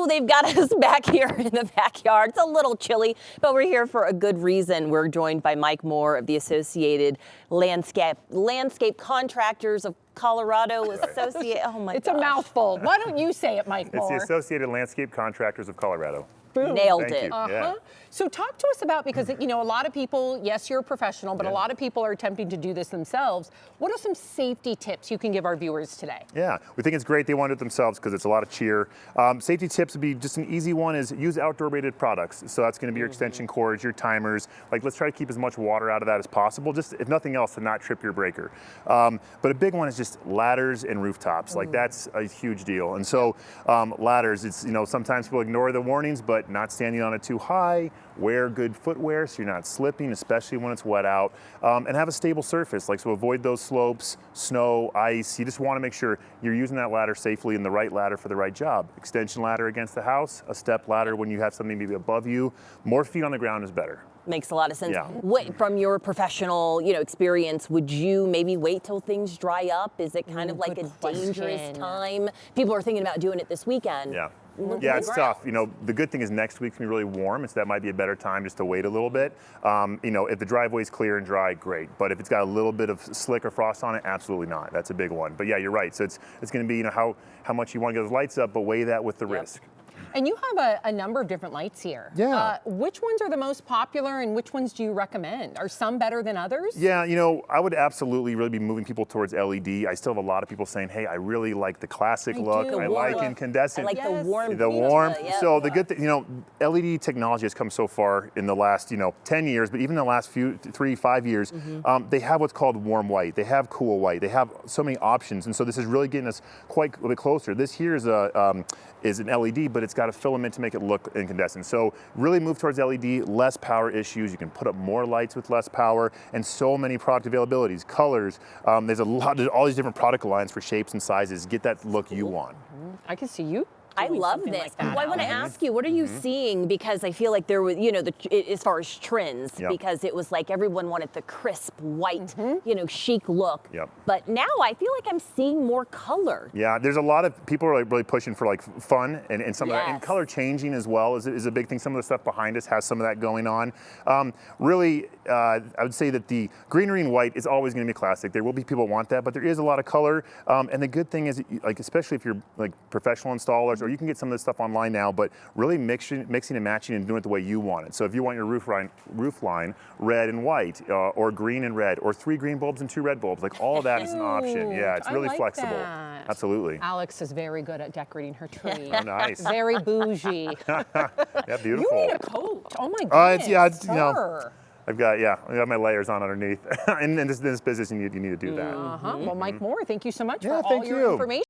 they've got us back here in the backyard. It's a little chilly, but we're here for a good reason. We're joined by Mike Moore of the Associated Landscape Contractors of Colorado. Associate. Oh my! It's a mouthful. Why don't you say it, Mike Moore? It's the Associated Landscape Contractors of Colorado. Boom. Nailed Thank it. you. Yeah. So talk to us about, because a lot of people, yes, you're a professional, but a lot of people are attempting to do this themselves. What are some safety tips you can give our viewers today? Yeah, we think it's great they want to do it themselves because it's a lot of cheer. Safety tips would be just an easy one is use outdoor rated products. So that's going to be your extension cords, your timers. Like, let's try to keep as much water out of that as possible, just if nothing else to not trip your breaker. But a big one is just ladders and rooftops. Like, that's a huge deal. And so ladders, it's, sometimes people ignore the warnings, but not standing on it too high. Wear good footwear so you're not slipping, especially when it's wet out, and have a stable surface. So avoid those slopes, snow, ice. You just want to make sure you're using that ladder safely and the right ladder for the right job. Extension ladder against the house, a step ladder when you have something maybe above you. More feet on the ground is better. Makes a lot of sense. Yeah. From your professional, experience, would you maybe wait till things dry up? Is it kind of like a dangerous time? People are thinking about doing it this weekend. Yeah. Yeah, it's tough. The good thing is next week's gonna be really warm, so that might be a better time just to wait a little bit. If the driveway's clear and dry, great. But if it's got a little bit of slick or frost on it, absolutely not. That's a big one. But yeah, you're right. So it's gonna be how much you want to get those lights up, but weigh that with the risk. And you have a number of different lights here. Yeah. Which ones are the most popular and which ones do you recommend? Are some better than others? Yeah, I would absolutely really be moving people towards LED. I still have a lot of people saying, hey, I really like the classic look. I like incandescent. I like the warm. The warm. So the good thing, LED technology has come so far in the last, 10 years, but even the last 3-5 years, they have what's called warm white. They have cool white. They have so many options. And so this is really getting us quite a bit closer. This here is an LED, but it's got a filament to make it look incandescent. So really move towards LED, less power issues. You can put up more lights with less power, and so many product availabilities, colors. There's all these different product lines for shapes and sizes. Get that look you want. I can see you. I love this. Like that, well, I want to ask you, what are you seeing? Because I feel like there was, as far as trends, because it was like everyone wanted the crisp white, chic look. Yep. But now I feel like I'm seeing more color. Yeah, there's a lot of people are really pushing for fun and some of that, and color changing as well is a big thing. Some of the stuff behind us has some of that going on. Really, I would say that the greenery and white is always going to be classic. There will be people who want that, but there is a lot of color. And the good thing is, especially if you're professional installers, or you can get some of this stuff online now, but really mixing and matching and doing it the way you want it. So if you want your roof line red and white, or green and red, or 3 green bulbs and 2 red bulbs, all of that is an option. Yeah, it's really flexible. That. Absolutely. Alex is very good at decorating her tree. Oh, nice. Very bougie. Yeah, beautiful. You need a coat. Oh my goodness. I've got my layers on underneath. And in this business, you need to do that. Well, Mike Moore, thank you so much for Yeah, all thank your you. information.